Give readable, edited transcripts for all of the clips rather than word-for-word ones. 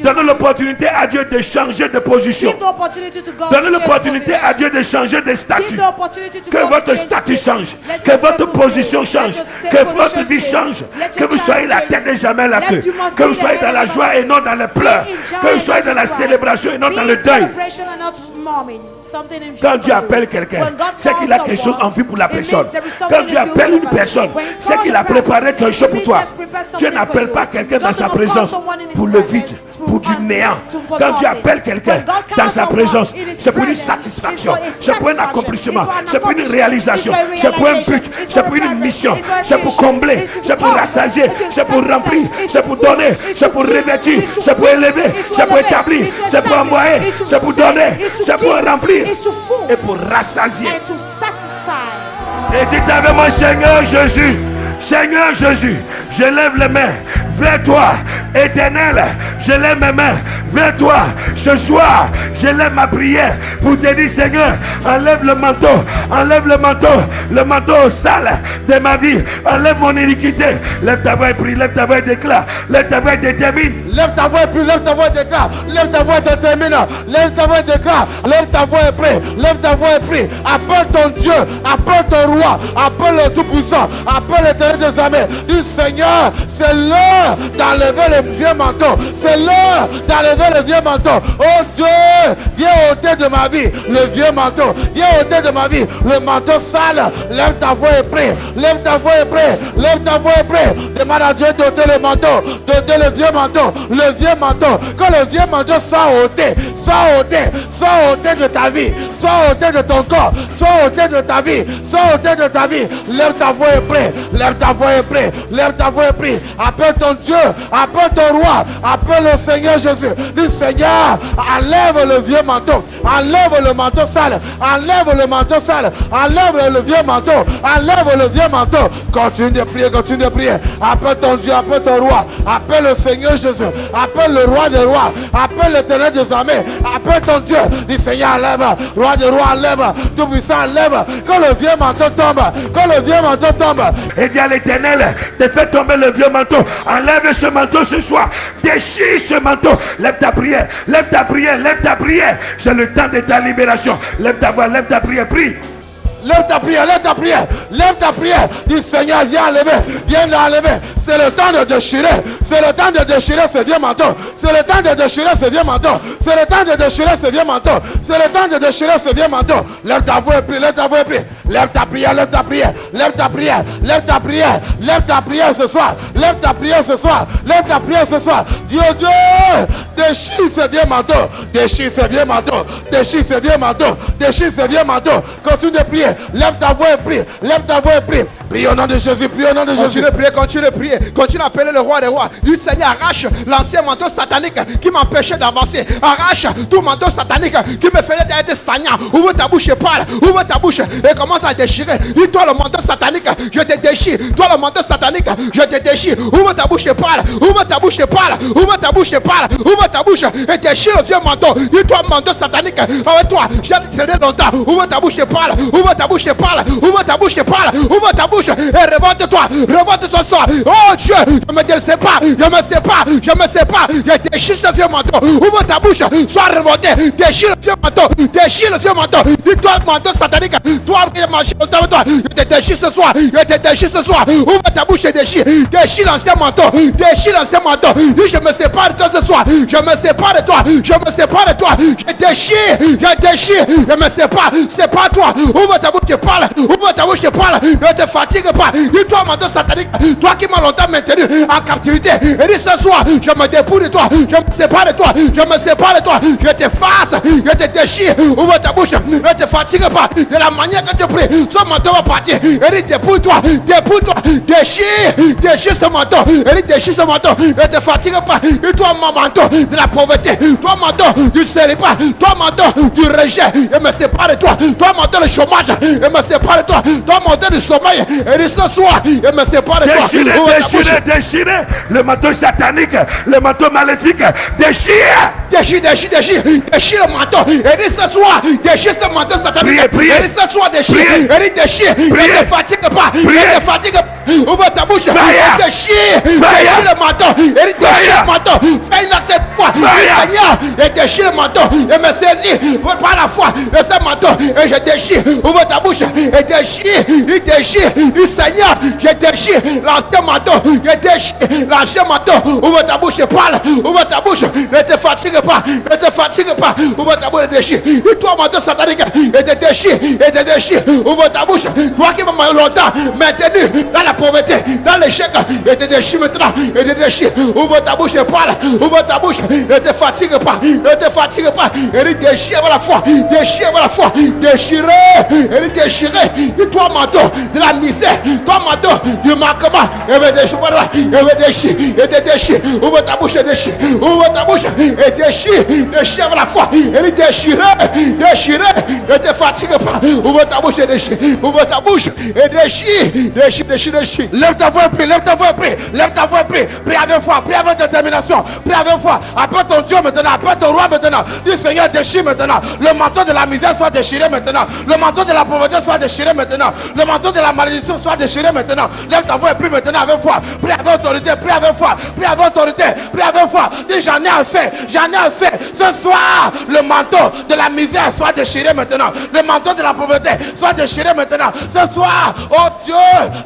Donne l'opportunité à Dieu de changer de position. Donne l'opportunité à Dieu de changer de statut. Que votre statut change. Que votre position change. Que votre vie change. Que vous soyez la tête et jamais la queue. Que vous soyez dans la joie et non dans les pleurs. Que vous soyez dans la célébration et non dans le deuil. Quand Dieu appelle quelqu'un, c'est qu'il a quelque chose en vue pour la personne. Quand Dieu appelle une personne, c'est qu'il a préparé quelque chose pour toi. Dieu n'appelle pas quelqu'un dans sa présence pour le vide, pour du néant. Quand Dieu appelle quelqu'un dans sa présence, c'est pour une satisfaction, c'est pour un accomplissement, c'est pour une réalisation, c'est pour un but, c'est pour une mission, c'est pour combler, c'est pour rassasier, c'est pour remplir, c'est pour donner, c'est pour revêtir, c'est pour élever, c'est pour établir, c'est pour envoyer, c'est pour donner, c'est pour remplir et pour rassasier. Et dites avec moi, Seigneur Jésus, Seigneur Jésus, je lève les mains vers toi, Éternel, je lève mes mains vers toi. Ce soir, je lève ma prière pour te dire, Seigneur, enlève le manteau sale de ma vie, enlève mon iniquité. Lève ta voix et prie, lève ta voix et déclare, lève ta voix et détermine. Lève ta voix et prie, lève ta voix et déclare, lève ta voix et détermine, lève ta voix et déclare, lève ta voix et prie, lève ta voix et prie. Appelle ton Dieu, appelle ton roi, appelle le Tout-Puissant, appelle l'Éternel des armées. Dis, Seigneur, c'est l'heure d'enlever le vieux manteau, c'est l'heure d'enlever le vieux manteau. Oh Dieu, viens ôter de ma vie le vieux manteau, viens ôter de ma vie le manteau sale. Lève ta voix et prie, lève ta voix et prie, lève ta voix et prie. Demande à Dieu d'ôter le manteau, d'ôter le vieux manteau, le vieux manteau. Quand le vieux manteau soit ôté, soit ôté de ta vie, soit ôté de ton corps, soit ôté de ta vie, soit ôté de ta vie. Lève ta voix et prie, lève ta voix et prie, lève ta voix et prie. Appelle ton Dieu, appelle ton roi, appelle le Seigneur Jésus. Dis, Seigneur, enlève le vieux manteau, enlève le manteau sale, enlève le manteau sale, enlève le vieux manteau, enlève le vieux manteau. Continue de prier, continue de prier. Appelle ton Dieu, appelle ton roi, appelle le Seigneur Jésus, appelle le roi des rois, appelle l'Éternel des armées, appelle ton Dieu. Dis, Seigneur, enlève, roi des rois, enlève, tout puissant, enlève. Quand le vieux manteau tombe, quand le vieux manteau tombe, et dis à l'Éternel de faire tomber le vieux manteau. Enlève ce manteau ce soir, déchire ce manteau. Lève ta prière, lève ta prière, lève ta prière. C'est le temps de ta libération. Lève ta voix, lève ta prière, prie. Lève ta prière, lève ta prière, lève ta prière. Dis, Seigneur, viens enlever, viens l'enlever. C'est le temps de déchirer, c'est le temps de déchirer ce vieux manteau. C'est le temps de déchirer ce vieux manteau. C'est le temps de déchirer ce vieux manteau. C'est le temps de déchirer ce vieux manteau. Lève ta voix et prie, lève ta voix et prie. Lève ta prière, lève ta prière, lève ta prière, lève ta prière, lève ta prière ce soir. Lève ta prière ce soir, lève ta prière ce soir. Dieu, Dieu, déchire ce vieux manteau, déchire ce vieux manteau, déchire ce vieux manteau, déchire ce vieux manteau. Continue de prier. Lève ta voix et prie. Lève ta voix et prie. Prie au nom de Jésus. Prie au nom de Jésus. Continue de prier. Continue de prier. Continue d'appeler le roi des rois. Du Seigneur, arrache l'ancien manteau satanique qui m'empêchait d'avancer. Arrache tout manteau satanique qui me faisait être stagnant. Ouvre ta bouche et parle. Ouvre ta bouche et commence à déchirer. Dis-toi le manteau satanique. Je te déchire. Toi le manteau satanique. Je te déchire. Ouvre ta bouche et parle. Ouvre ta bouche et parle. Ouvre ta bouche et parle. Ouvre ta bouche et déchire le vieux manteau. Dis-toi manteau satanique. Avec toi, j'ai traîné longtemps. Ouvre ta bouche et parle. Ouvre ta bouche et parle, ouvre ta bouche et parle, ouvre ta bouche et remonte-toi sort. Oh Dieu, je me sais pas, je déchire ce vieux manteau. Ouvre ta bouche, sois remonté, déchire le vieux manteau, dis-toi manteau satanique, toi qui qui marche autour de toi. Je te déchire ce soir. Je te déchire ce soir. Ouvre ta bouche et déchire. Déchire l'ancien manteau. Déchire l'ancien manteau. Je me sépare de toi ce soir. Je me sépare de toi. Je me sépare de toi. Je déchire. Je déchire. Je me sépare. C'est pas toi. Ouvre ta bouche et parle. Ouvre ta bouche et parle. Ne te fatigue pas. Dis-toi, manteau satanique. Toi qui m'as longtemps maintenu en captivité. Et dis ce soir, je me dépouille de toi. Je me sépare de toi. Je me sépare de toi. Je t'efface. Je te déchire. Ouvre ta bouche. Ne te fatigue pas. De la manière que tu pries, ce manteau va partir. Et dis dépouille-toi. Dépouille-toi. Déchire. Déchire ce manteau. Et dis déchire ce manteau. Ne te fatigue pas. Et toi, mon manteau de la pauvreté. Toi, manteau du célibat. Toi, manteau du rejet. Je me sépare de toi. Toi, manteau du chômage. Je me sépare de toi. Toi, manteau du sommeil. Et dis ce soir, je me sépare de toi. Déchirez le manteau satanique, le manteau maléfique. Déchire le manteau. Et dis ce soir, déchire ce manteau satanique. Et dis ce soir, déchire. Et dis déchire. Ne te fatigue pas. Ne te fatigue pas. Ouvre ta bouche. Et déchire le manteau. Et dis déchire le manteau. Fais une acte de foi. Seigneur, et déchire le manteau. Et me saisis par la foi de ce manteau. Et je déchire. Ouvre ta bouche. Et déchire. Il déchire. Du Seigneur, je déchire l'ancien manteau. Je déchire l'ancien manteau. Ouvre ta bouche et parle. Ouvre ta bouche. Ne te fatigue pas. Ne te fatigue pas. Ouvre ta bouche et déchire. Et toi, manteau satanique, et te déchire. Et te déchire. Ouvre ta bouche. Toi qui m'as longtemps maintenu dans la pauvreté, dans l'échec, et te déchire maintenant. Et te déchire. Ouvre ta bouche et parle. Ouvre ta bouche. Ne te fatigue pas. Ne te fatigue pas. Et déchire avec la foi. Déchire avec la foi. Déchirer. Et déchirer. Et toi, manteau de la misère. Toi, manteau du manquement. Et me déchire. Et me déchire. Et te déchire. Ouvre ta bouche et déchire. Ouvre ta bouche et déchire. Déchire avec la foi. Et déchirer. Déchirer. Ne te fatigue pas. Ouvre ta bouche et déchire. Ouvre ta bouche et déchire. Déchire, déchire, déchire. Lève ta voix et prie. Lève ta voix et prie. Lève ta voix et prie. Prie avec foi. Prie avec détermination. Prie avec foi. Appelle ton Dieu maintenant. Appelle ton roi maintenant. Dis Seigneur, déchire maintenant. Le manteau de la misère soit déchiré maintenant. Le manteau de la pauvreté soit déchiré maintenant. Le manteau de la malédiction soit déchiré maintenant. Lève ta voix et prie maintenant avec foi. Prie avec autorité. Prie avec foi. Prie avec autorité. Prie avec foi. Dis j'en ai assez. J'en ai assez. Ce soir, le manteau de la misère soit déchiré maintenant. Le manteau de la pauvreté soit déchiré maintenant. Ce soir, oh Dieu,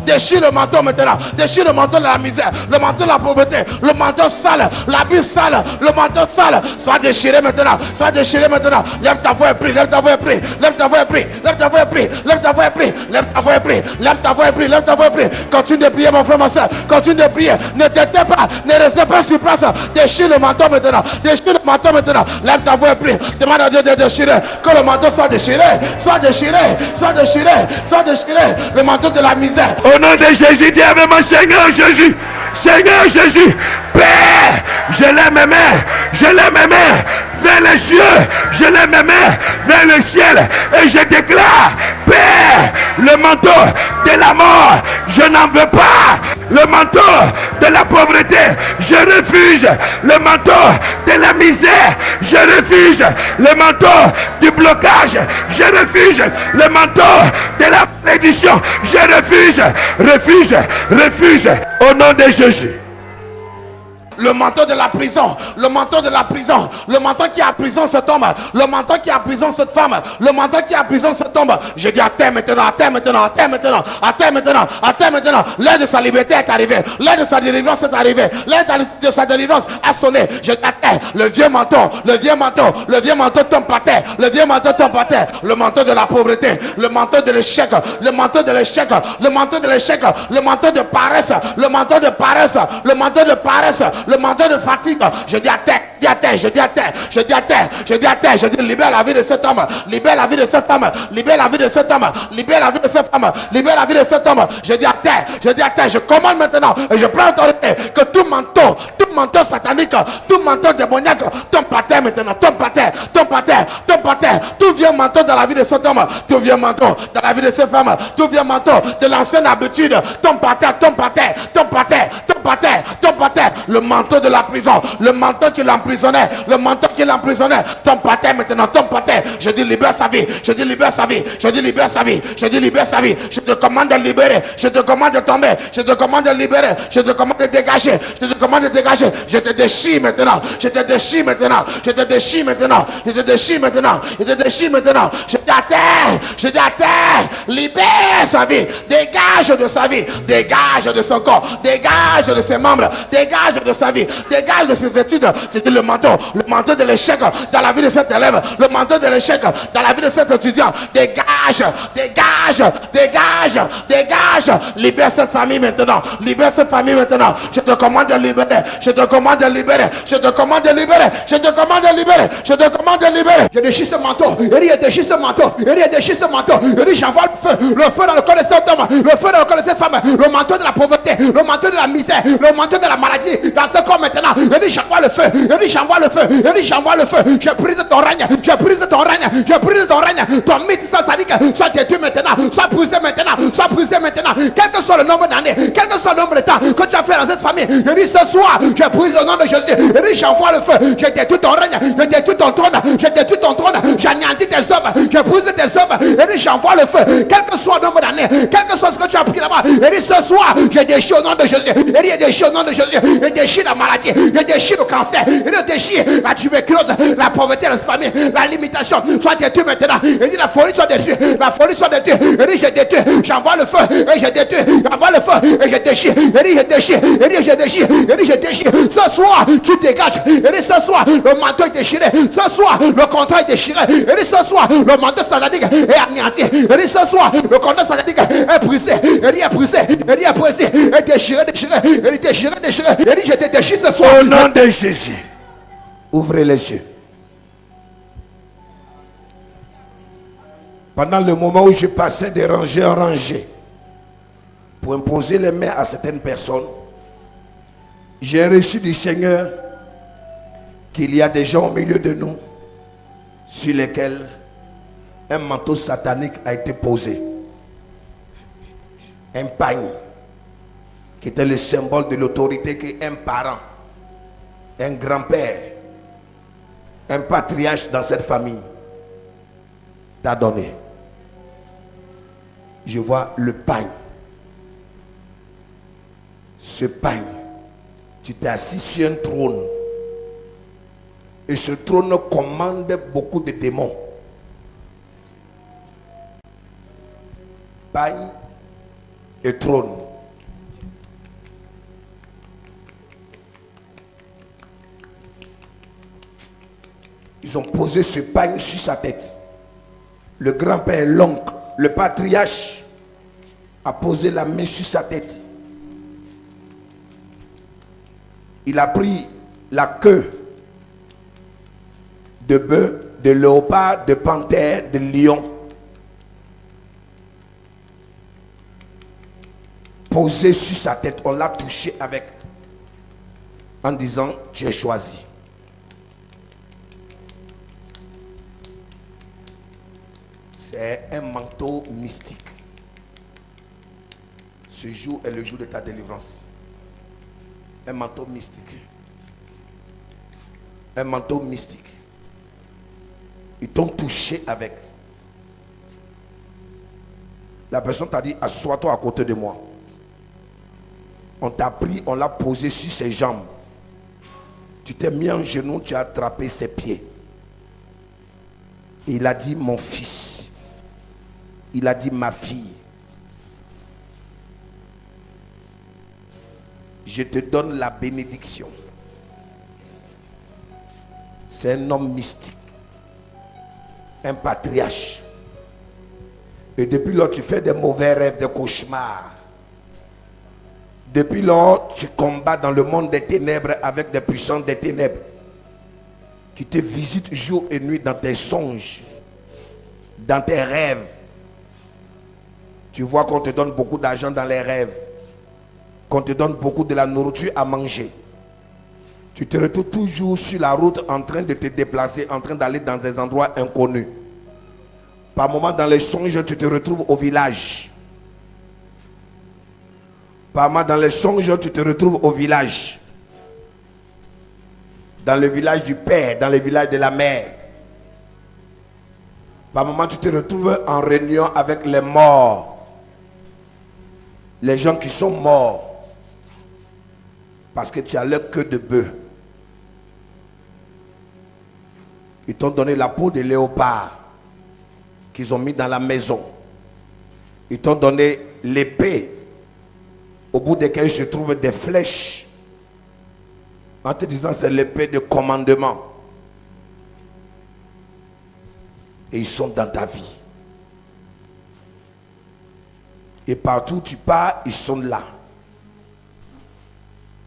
déchire le manteau maintenant. Déchire le manteau de la misère. Le manteau de la pauvreté. Le manteau sale. L'habit sale. Le manteau sale. Soit déchiré maintenant. Soit déchiré maintenant. Lève ta voix et prie. Lève ta voix et prie. Lève ta voix et prie. Lève ta voix et prie. Lève ta voix et prie. Lève ta voix et prie. Lève ta voix et prie. Lève ta voix et prie. Continue de prier, mon frère, ma soeur. Continue de prier. Ne t'étais pas. Ne restez pas sur place. Déchire le manteau maintenant. Déchire le manteau maintenant. Lève ta voix et prie. Demande à Dieu de déchirer. Que le manteau soit déchiré. Soit déchiré. Soit déchiré. Soit déchiré. Le manteau de la misère. Au nom de Jésus, dis avec moi, Seigneur Jésus. Seigneur Jésus. Père, je lève mes mains. Je lève mes mains vers les cieux. Je lève mes mains vers le ciel. Et je déclare, Père, le manteau de la mort, je n'en veux pas. Le manteau de la pauvreté, je refuse. Le manteau de la misère, je refuse. Le manteau du blocage, je refuse. Le manteau de la malédiction, je refuse. Refuse, refuse. Au nom de Jésus. Le manteau de la prison, le manteau de la prison, le manteau qui emprisonne cet homme, le manteau qui emprisonne cette femme, le manteau qui emprisonne cet homme. Je dis à terre maintenant, à terre maintenant, à terre maintenant, à terre maintenant, à terre maintenant. L'heure de sa liberté est arrivée, l'heure de sa délivrance est arrivée, l'heure de sa délivrance a sonné. Je dis à terre, le vieux manteau, le vieux manteau, le vieux manteau tombe par terre, le vieux manteau tombe par terre, le manteau de la pauvreté, le manteau de l'échec, le manteau de l'échec, le manteau de l'échec, le manteau de paresse, le manteau de paresse, le manteau de paresse, le manteau de fatigue. Je dis à terre, je dis à terre, je dis à terre, je dis à terre, je dis à terre, je dis libère la vie de cet homme, libère la vie de cette femme, libère la vie de cet homme, libère la vie de cette femme, libère la vie de cet homme. Je dis à terre, je dis à terre, je commande maintenant et je prends autorité que tout manteau satanique, tout manteau démoniaque tombe par terre maintenant, tombe par terre, tombe par terre, tombe par terre. Tout vieux manteau dans la vie de cet homme, tout vieux manteau dans la vie de cette femme, tout vieux manteau de l'ancienne habitude tombe par terre, tombe par terre, tombe par terre, tombe par terre, tombe par terre. le manteau de la prison, le manteau qui l'emprisonnait, le manteau qui l'emprisonnait, ton pater maintenant, ton pater, je dis libère sa vie, je dis libère sa vie, je dis libère sa vie, je dis libère sa vie, je te commande de libérer, je te commande de tomber, je te commande de libérer, je te commande de dégager, je te commande de dégager, je te déchire maintenant, je te déchire maintenant, je te déchire maintenant, je te déchire maintenant, je te déchire maintenant, je dis à terre, libère sa vie, dégage de sa vie, dégage de son corps, dégage de ses membres, dégage de sa vie, dégage de ses études. Je dis le manteau de l'échec dans la vie de cet élève, le manteau de l'échec dans la vie de cet étudiant, dégage, dégage, dégage, dégage, libère cette famille maintenant, libère cette famille maintenant, je te commande de libérer, je te commande de libérer, je te commande de libérer, je te commande de libérer, je te commande de libérer. Je déchire ce manteau, je déchire ce manteau, je déchire ce manteau, je dis j'envoie le feu dans le corps de cet homme, le feu dans le corps de cette femme, le manteau de la pauvreté, le manteau de la misère, le manteau de la maladie, dans ce corps maintenant, je dis j'envoie le feu, je dis j'envoie le feu, je dis j'envoie le feu, je brise ton règne, je brise ton règne, je brise ton règne, ton mythe satanique, soit détruit maintenant, soit brisé maintenant, soit brisé maintenant, quel que soit le nombre d'années, quel que soit le nombre de temps que tu as fait dans cette famille, je dis ce soir, je brise au nom de Jésus, je dis j'envoie le feu, je détruis ton règne, je détruis ton trône, je détruis ton trône, j'anéantis tes œuvres, je brise tes œuvres, je dis j'envoie le feu, quel que soit le nombre d'années, quel que soit ce que tu as pris là-bas, je dis ce soir, je déchire au nom de Jésus, je dis je déchire au nom de Jésus, je déchire la maladie, je déchire le cancer, je déchire la tuberculose, la pauvreté, la famille, la limitation, soit détruite maintenant, je dis la folie soit détruite, la folie soit détruite, je dis je détruis, j'envoie le feu, et je détruis, j'envoie le feu, et je déchire, je dis je déchire, je dis je déchire, je dis je déchire, ce soir, tu dégages, je dis ce soir, le manteau est déchiré, ce soir, le contrat est déchiré, je dis ce soir, le manteau satanique est anéanti, je dis ce soir, le contrat satanique est brisé, je dis est brisé, je dis est brisé, est déchiré, déchiré, je dis déchiré, déchiré, je dis je te déchire ce soir. Au nom de Jésus, ouvrez les yeux. Pendant le moment où je passais de rangée en rangée pour imposer les mains à certaines personnes, j'ai reçu du Seigneur qu'il y a des gens au milieu de nous sur lesquels un manteau satanique a été posé. Un pagne qui était le symbole de l'autorité qu'un parent, un grand-père, un patriarche dans cette famille t'a donné. Je vois le pagne. Ce pagne, tu t'es assis sur un trône. Et ce trône commande beaucoup de démons. Pagne et trône. Ils ont posé ce pagne sur sa tête. Le grand-père, l'oncle, le patriarche a posé la main sur sa tête. Il a pris la queue de bœuf, de léopard, de panthère, de lion. Posé sur sa tête, on l'a touché avec, en disant tu es choisi. C'est un manteau mystique. Ce jour est le jour de ta délivrance. Un manteau mystique. Un manteau mystique. Ils t'ont touché avec. La personne t'a dit assois-toi à côté de moi. On t'a pris, on l'a posé sur ses jambes. Tu t'es mis en genoux, tu as attrapé ses pieds. Et il a dit mon fils. Il a dit ma fille. Je te donne la bénédiction. C'est un homme mystique. Un patriarche. Et depuis lors, tu fais des mauvais rêves, des cauchemars. Depuis lors, tu combats dans le monde des ténèbres avec des puissances des ténèbres qui te visitent jour et nuit dans tes songes, dans tes rêves. Tu vois qu'on te donne beaucoup d'argent dans les rêves, qu'on te donne beaucoup de la nourriture à manger. Tu te retrouves toujours sur la route en train de te déplacer, en train d'aller dans des endroits inconnus. Par moments dans les songes, tu te retrouves au village. Par moments dans les songes, tu te retrouves au village. dans le village du père, dans le village de la mère. Par moment, tu te retrouves en réunion avec les morts. Les gens qui sont morts. Parce que tu as leur queue de bœuf. Ils t'ont donné la peau de léopard qu'ils ont mis dans la maison. Ils t'ont donné l'épée au bout desquelles se trouvent des flèches. En te disant c'est l'épée de commandement. Et ils sont dans ta vie. Et partout où tu pars, ils sont là.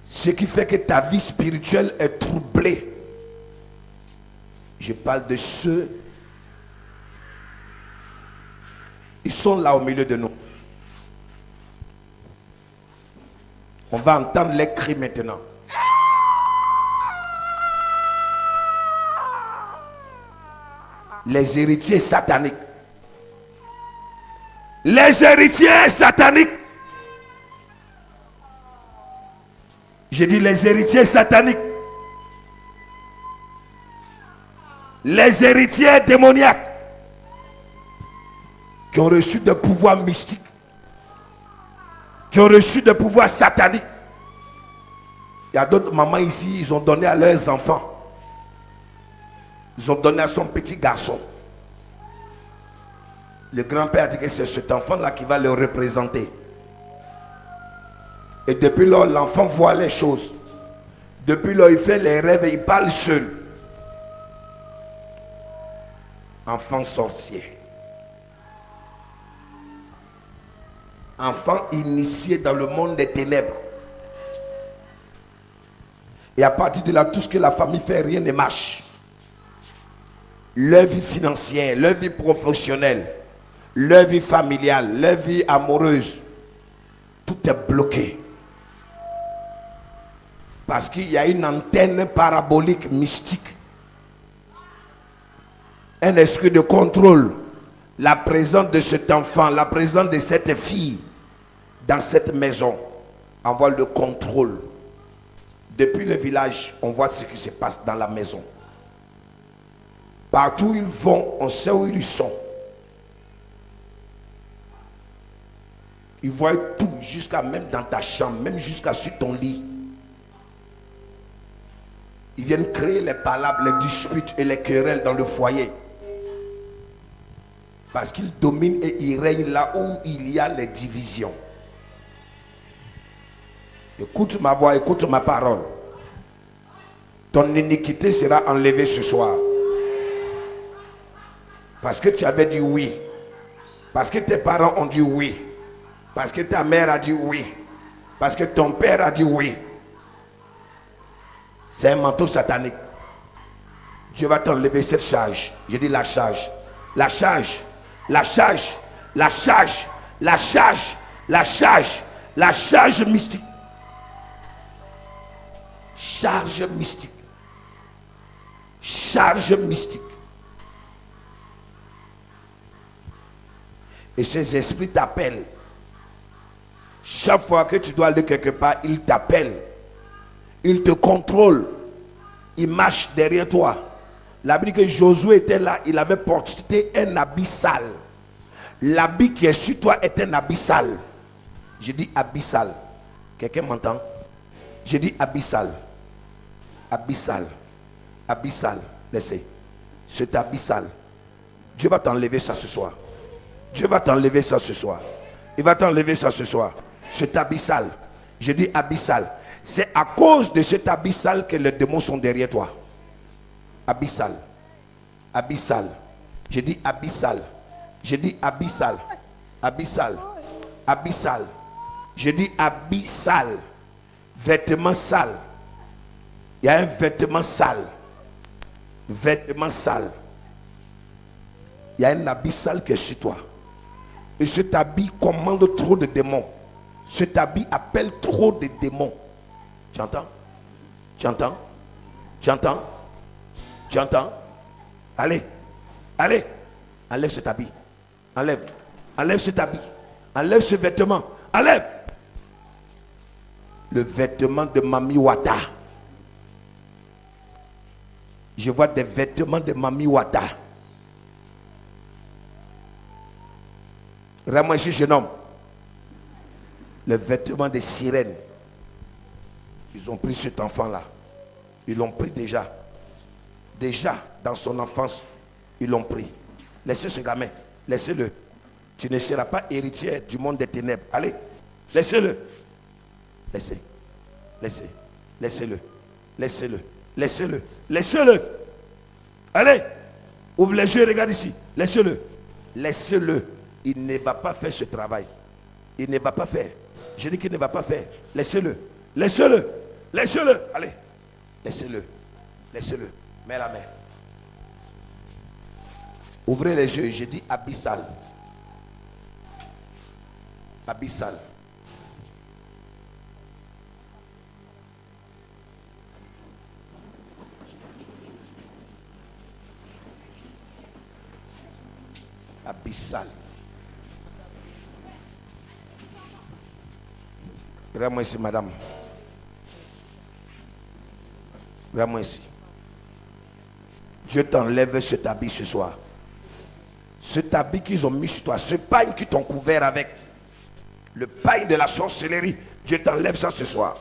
Ce qui fait que ta vie spirituelle est troublée. Je parle de ceux. Ils sont là au milieu de nous. On va entendre les cris maintenant. Les héritiers sataniques. Les héritiers sataniques. J'ai dit les héritiers sataniques. Les héritiers démoniaques qui ont reçu des pouvoirs mystiques, qui ont reçu des pouvoirs sataniques. Il y a d'autres mamans ici, ils ont donné à leurs enfants. Ils ont donné à son petit garçon. Le grand-père a dit que c'est cet enfant-là qui va le représenter. Et depuis lors, l'enfant voit les choses. Depuis lors, il fait les rêves et il parle seul. Enfant sorcier. Enfant initié dans le monde des ténèbres. Et à partir de là, tout ce que la famille fait, rien ne marche. Leur vie financière, leur vie professionnelle, leur vie familiale, leur vie amoureuse, tout est bloqué. Parce qu'il y a une antenne parabolique mystique. Un esprit de contrôle. La présence de cet enfant, la présence de cette fille dans cette maison envoie le contrôle. Depuis le village, on voit ce qui se passe dans la maison. Partout où ils vont, on sait où ils sont. Ils voient tout, jusqu'à même dans ta chambre, même jusqu'à sur ton lit. Ils viennent créer les palabres, les disputes et les querelles dans le foyer. Parce qu'ils dominent et ils règnent là où il y a les divisions. Écoute ma voix, écoute ma parole. Ton iniquité sera enlevée ce soir. Parce que tu avais dit oui. Parce que tes parents ont dit oui. Parce que ta mère a dit oui. Parce que ton père a dit oui. C'est un manteau satanique. Dieu va t'enlever cette charge. Je dis la charge. La charge. La charge. La charge. La charge. La charge. La charge mystique. Charge mystique. Charge mystique. Et ces esprits t'appellent. Chaque fois que tu dois aller quelque part, ils t'appellent. Ils te contrôlent. Ils marchent derrière toi. La Bible dit que Josué était là, il avait porté un habit sale. L'habit qui est sur toi est un habit sale. Je dis abyssal. Quelqu'un m'entend? Je dis abyssal. Abyssal. Abyssal. Laissez. Cet abyssal. Dieu va t'enlever ça ce soir. Dieu va t'enlever ça ce soir. Il va t'enlever ça ce soir. Cet abyssal. Je dis abyssal. C'est à cause de cet abyssal que les démons sont derrière toi. Abyssal. Abyssal. Je dis abyssal. Je dis abyssal. Abyssal. Abyssal. Je dis abyssal. Vêtement sale. Il y a un vêtement sale. Vêtement sale. Il y a un habit sale qui est sur toi. Et cet habit commande trop de démons. Cet habit appelle trop de démons. Tu entends? Tu entends? Tu entends? Tu entends? Allez. Allez. Enlève cet habit. Enlève. Enlève cet habit. Enlève ce vêtement. Enlève. Le vêtement de Mami Wata. Je vois des vêtements de Mami Wata. Regarde-moi ici, jeune homme. Les vêtements des sirènes. Ils ont pris cet enfant-là. Ils l'ont pris déjà. Déjà, dans son enfance, ils l'ont pris. Laissez ce gamin. Laissez-le. Tu ne seras pas héritier du monde des ténèbres. Allez, laissez-le. Laissez. Laissez. Laissez-le. Laissez-le. Laissez-le. Laissez-le. Allez. Ouvre les yeux et regarde ici. Laissez-le. Laissez-le. Il ne va pas faire ce travail. Il ne va pas faire. Je dis qu'il ne va pas faire. Laissez-le. Laissez-le. Laissez-le. Allez. Laissez-le. Laissez-le. Mets la main. Ouvrez les yeux. Je dis abyssal. Abyssal. Abyssal. Regarde-moi ici, madame. Regarde-moi ici. Dieu t'enlève cet habit ce soir. Cet habit qu'ils ont mis sur toi, ce pagne qu'ils t'ont couvert avec, le pagne de la sorcellerie, Dieu t'enlève ça ce soir.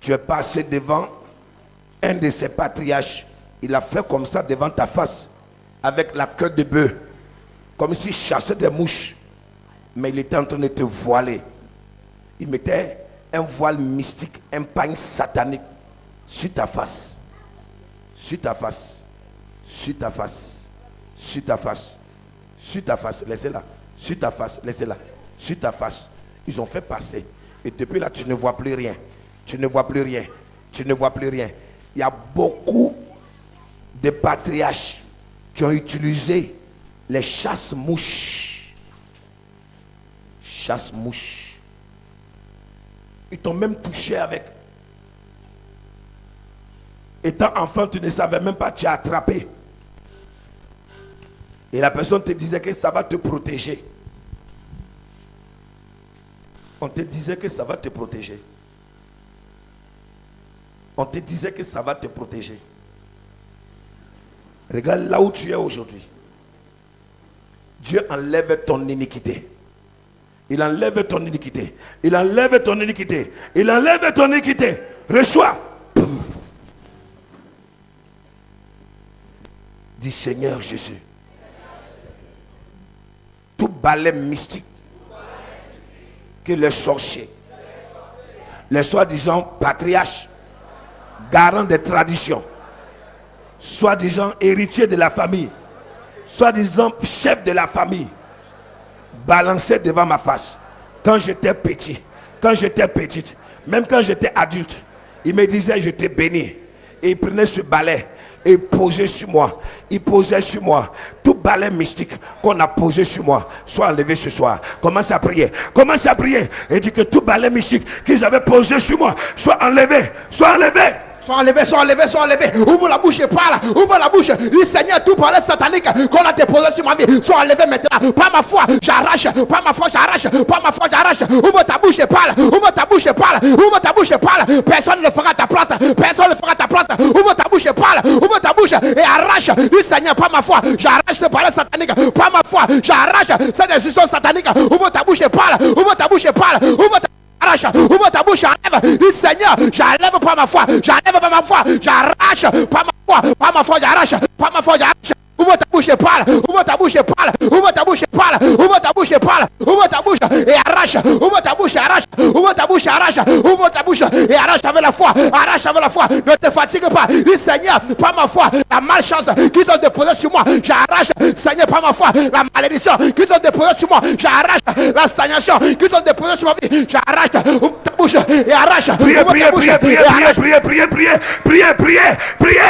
Tu es passé devant un de ces patriarches. Il a fait comme ça devant ta face, avec la queue de bœuf, comme s'il chassait des mouches. Mais il était en train de te voiler. Il mettait un voile mystique, un pagne satanique sur ta face. Sur ta face. Sur ta face. Sur ta face. Sur ta face. Laissez-la. Sur ta face. Laissez-la. Sur ta face. Ils ont fait passer. Et depuis là, tu ne vois plus rien. Tu ne vois plus rien. Tu ne vois plus rien. Il y a beaucoup de patriarches qui ont utilisé les chasse-mouches. Chasse-mouches. Ils t'ont même touché avec. Étant enfant, tu ne savais même pas, tu as attrapé. Et la personne te disait que ça va te protéger. On te disait que ça va te protéger. On te disait que ça va te protéger. Regarde là où tu es aujourd'hui. Dieu enlève ton iniquité. Il enlève ton iniquité. Il enlève ton iniquité. Il enlève ton iniquité. Reçois. Dis Seigneur Jésus. Tout balai mystique que les sorciers, les soi-disant patriarches, garants des traditions, soi-disant héritiers de la famille, soi-disant chef de la famille, balançaient devant ma face. Quand j'étais petit, quand j'étais petite, même quand j'étais adulte, il me disait je te bénis. Et il prenait ce balai et il posait sur moi. Il posait sur moi. Tout balai mystique qu'on a posé sur moi soit enlevé ce soir. Commence à prier. Commence à prier. Et dit que tout balai mystique qu'ils avaient posé sur moi soit enlevé. Soit enlevé. Sois enlevé, sois enlevé, sois enlevé. Ouvre la bouche et parle. Ouvre la bouche. Dis Seigneur, tout par les satanique qu'on a déposé sur ma vie. Sois enlevé maintenant. Pas ma foi, j'arrache. Pas ma foi, j'arrache. Pas ma foi, j'arrache. Ouvre ta bouche et parle. Ouvre ta bouche et parle. Ouvre ta bouche et parle. Personne ne fera ta place. Personne ne fera ta place. Ouvre ta bouche et parle. Ouvre ta bouche et arrache. Dis Seigneur, pas ma foi, j'arrache ce par les satanique. Pas ma foi, j'arrache cette décision satanique. Ouvre ta bouche et parle. Ouvre ta bouche et parle. Ouvre ta arrache, ouvre ta bouche, enlève. Dis Seigneur, j'enlève pas ma foi, j'enlève pas ma foi, j'arrache pas ma foi, j'arrache, pas ma foi, j'arrache. Ouvre ta bouche et parle, ouvre ta bouche et parle, ouvre ta bouche et parle, ouvre ta bouche et parle, ouvre ta bouche et arrache, ouvre ta bouche et arrache, ouvre ta bouche et arrache, ouvre ta bouche et arrache avec la foi, arrache avec la foi, ne te fatigue pas. Dis Seigneur, pas ma foi, la malchance qu'ils ont déposée sur moi, j'arrache. Seigneur, pas ma foi, la malédiction qu'ils ont déposée sur moi, j'arrache. La stagnation qu'ils ont déposée sur ma vie, j'arrache. Ouvre ta bouche et arrache. Priez, priez, priez, priez, priez, priez, priez, priez, priez, priez.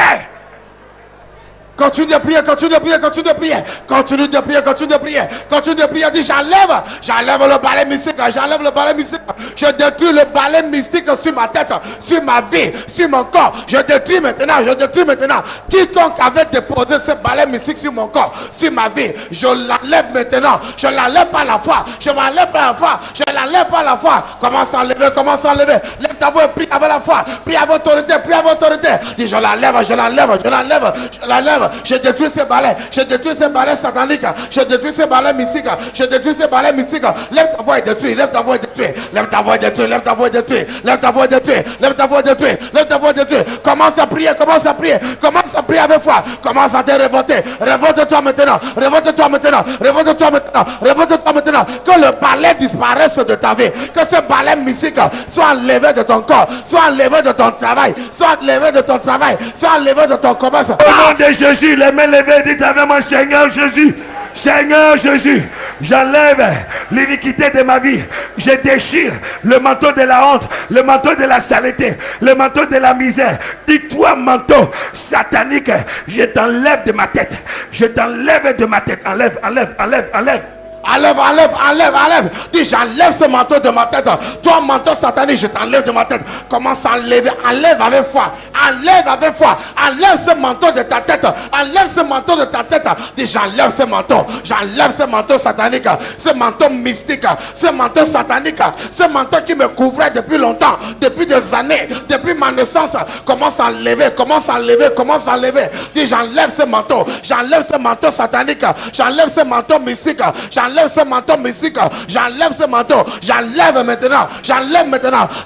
Continue de prier, continue de prier, continue de prier. Continue de prier, continue de prier. Continue de prier. Dis, j'enlève le balai mystique. J'enlève le balai mystique. Je détruis le balai mystique sur ma tête, sur ma vie, sur mon corps. Je détruis maintenant, je détruis maintenant. Quiconque avait déposé ce balai mystique sur mon corps, sur ma vie, je l'enlève maintenant. Je l'enlève par la foi. Je m'enlève par la foi. Je l'enlève par la foi. Commence à enlever, commence à enlever. Lève ta voix et prie avec la foi. Prie avec autorité, prie avec autorité. Dis, je l'enlève, je l'enlève, je l'enlève, je l'enlève. Je détruis ces balais. Je détruis ces balais sataniques. Je détruis ces balais mystiques. Je détruis ces balais mystiques. Lève ta voix et détruis. Lève ta voix et détruis. Lève ta voix et détruis. Lève ta voix et détruis. Lève ta voix et détruis. Lève ta voix et détruis. Lève ta voix et détruis. Commence à prier. Commence à prier. Commence à prier avec foi. Commence à te révolter. Révolte-toi maintenant. Révolte-toi maintenant. Révolte-toi maintenant. Révolte-toi maintenant. Que le balai disparaisse de ta vie. Que ce balai mystique soit enlevé de ton corps. Soit enlevé de ton travail. Soit enlevé de ton travail. Soit enlevé de ton commerce. Au nom de Jésus, les mains levées, dites avec moi, Seigneur Jésus. Seigneur Jésus, j'enlève l'iniquité de ma vie. Je déchire le manteau de la honte, le manteau de la saleté, le manteau de la misère. Dis-toi, manteau satanique, je t'enlève de ma tête. Je t'enlève de ma tête. Enlève, enlève, enlève, enlève. Enlève, enlève, enlève, enlève. Dis, j'enlève ce manteau de ma tête. Toi, manteau satanique, je t'enlève de ma tête. Commence à enlever. Enlève avec foi. Enlève avec foi. Enlève ce manteau de ta tête. Enlève ce manteau de ta tête. Dis, j'enlève ce manteau. J'enlève ce manteau satanique. Ce manteau mystique. Ce manteau satanique. Ce manteau qui me couvrait depuis longtemps. Depuis des années. Depuis ma naissance. Commence à enlever. Commence à enlever. Commence à enlever. Dis, j'enlève ce manteau. J'enlève ce manteau satanique. J'enlève ce manteau mystique. J'enlève ce manteau mystique, j'enlève ce manteau, j'enlève maintenant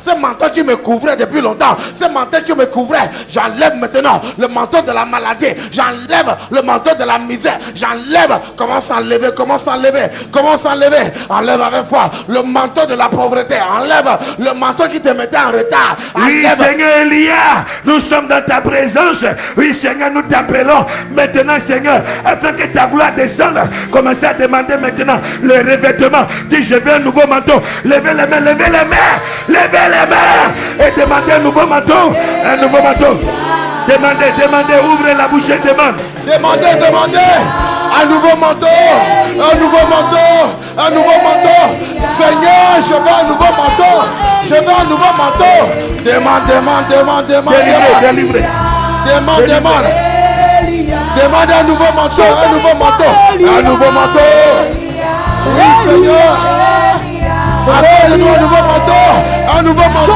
ce manteau qui me couvrait depuis longtemps, ce manteau qui me couvrait, j'enlève maintenant le manteau de la maladie, j'enlève le manteau de la misère, j'enlève, commence à enlever, commence à enlever, commence à enlever, enlève avec foi le manteau de la pauvreté, enlève le manteau qui te mettait en retard. Oui, Seigneur Elia, nous sommes dans ta présence. Oui, Seigneur, nous t'appelons maintenant, Seigneur, afin que ta gloire descende. Commencez à demander maintenant le revêtement. Dis, je veux un nouveau manteau. Levez les mains, levez les mains, levez les mains et demandez un nouveau manteau. Un nouveau manteau. Demandez, demandez, ouvrez la bouche et demandez. Demandez, demandez. Un nouveau manteau. Un nouveau manteau. Un nouveau manteau. Seigneur, je veux un nouveau manteau. Je veux un nouveau manteau. Demande, demande, demande, demande. Délivré. Demande, demande. Demande un nouveau manteau, un nouveau manteau, un nouveau manteau. Oui, Seigneur. Accorde-nous un nouveau manteau, un nouveau manteau,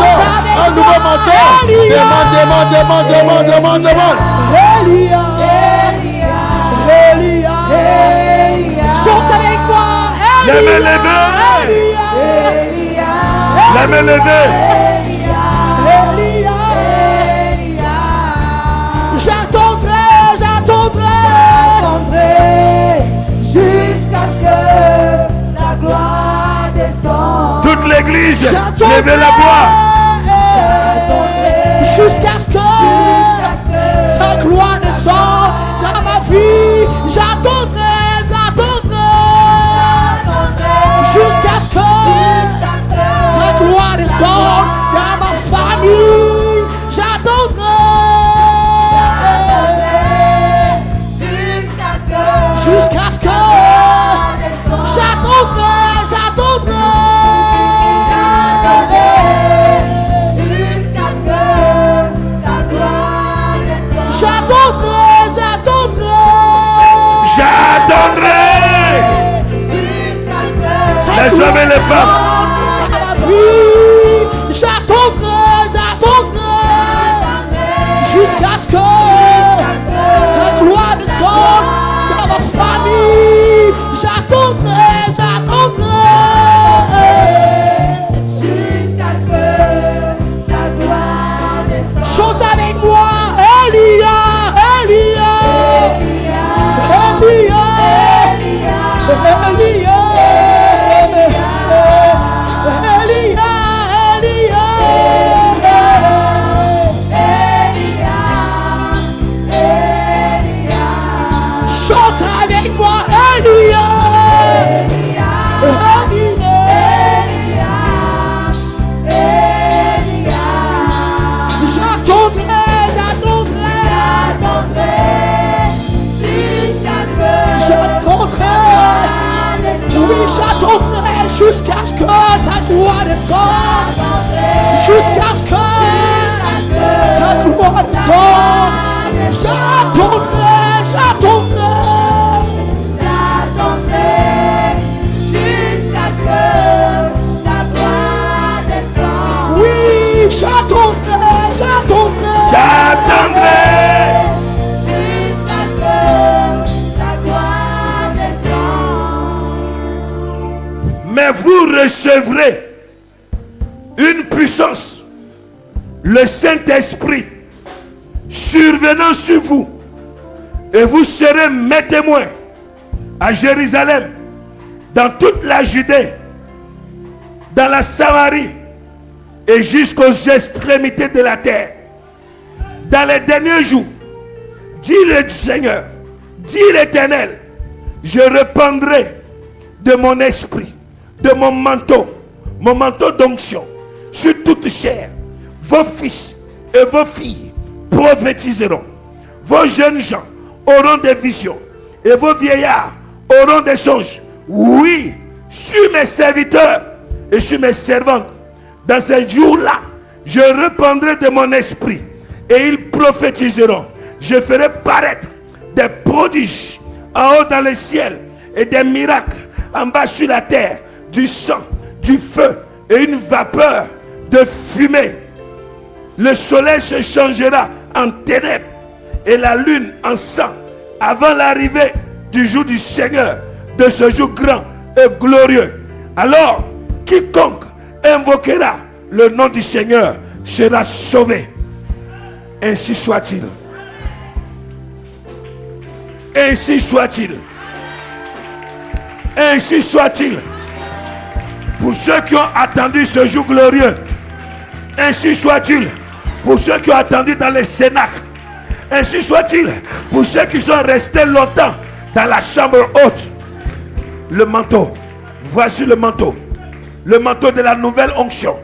un nouveau manteau. Demande, demande, demande, demande, demande, demande. Chante avec moi. Les mains levées. Les mains levées. Jusqu'à ce que la gloire descende. Toute l'église, levez la voix. Jusqu'à ce que sa gloire descende dans ma vie. J'attendrai, j'attendrai. Jusqu'à ce que sa gloire descende dans ma famille. J'attendrai. Jusqu'à ce que j'attendrai, j'attendrai. Jusqu'à ce que ta gloire descende. J'attendrai, j'attendrai. Jusqu'à ce que les hommes et les femmes. J'attendrai, j'attendrai. Jusqu'à ce que sa gloire descende. Famille, j'attendrai, j'attendrai. Jusqu'à ce que ta gloire descende. Chante avec moi, Elia, Elia, Elia, Elia, Elia, Elia. descende jusqu'à ce que ta gloire descende. J'attendrai jusqu'à ce que ta gloire descende. Oui, j'attendrai jusqu'à ce que ta gloire descende. Mais vous recevrez une puissance, le Saint-Esprit survenant sur vous, et vous serez mes témoins à Jérusalem, dans toute la Judée, dans la Samarie et jusqu'aux extrémités de la terre. Dans les derniers jours, dit le Seigneur, dit l'Éternel, je répandrai de mon esprit, de mon manteau d'onction sur toute chair. Vos fils et vos filles prophétiseront. Vos jeunes gens auront des visions et vos vieillards auront des songes. Oui, sur mes serviteurs et sur mes servantes, dans ces jours-là, je répandrai de mon esprit et ils prophétiseront. Je ferai paraître des prodiges en haut dans le ciel et des miracles en bas sur la terre, du sang, du feu et une vapeur de fumée. Le soleil se changera en ténèbres et la lune en sang avant l'arrivée du jour du Seigneur, de ce jour grand et glorieux. Alors, quiconque invoquera le nom du Seigneur sera sauvé. Ainsi soit-il. Ainsi soit-il. Ainsi soit-il. Pour ceux qui ont attendu ce jour glorieux, ainsi soit-il. Pour ceux qui ont attendu dans les cénacles, ainsi soit-il. Pour ceux qui sont restés longtemps dans la chambre haute, le manteau, voici le manteau de la nouvelle onction,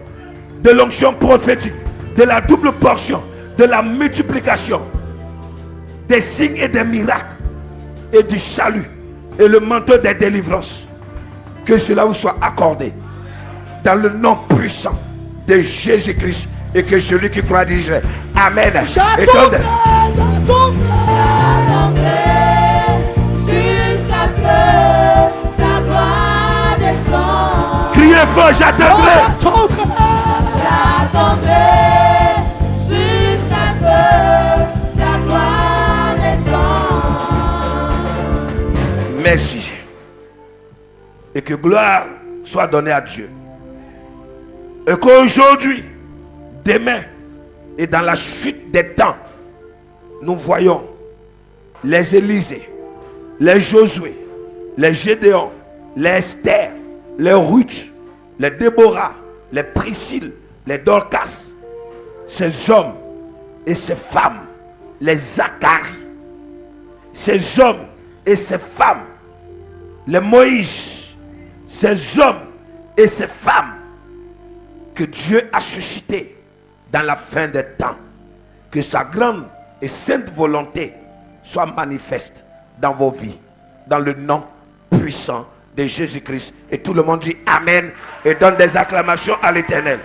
de l'onction prophétique, de la double portion, de la multiplication, des signes et des miracles, et du salut, et le manteau des délivrances. Que cela vous soit accordé dans le nom puissant de Jésus-Christ, et que celui qui croit dise Amen. J'attendrai jusqu'à ce que ta gloire descende. Criez fort, j'attendrai. J'attendrai jusqu'à ce que ta gloire descende. Merci. Et que gloire soit donnée à Dieu. Et qu'aujourd'hui, demain et dans la suite des temps, nous voyons les Élysées, les Josué, les Gédéon, les Esther, les Ruth, les Déborah, les Priscille, les Dorcas, ces hommes et ces femmes, les Zacharie, ces hommes et ces femmes, les Moïse, ces hommes et ces femmes que Dieu a suscités dans la fin des temps. Que sa grande et sainte volonté soit manifeste dans vos vies, dans le nom puissant de Jésus-Christ. Et tout le monde dit Amen et donne des acclamations à l'Éternel.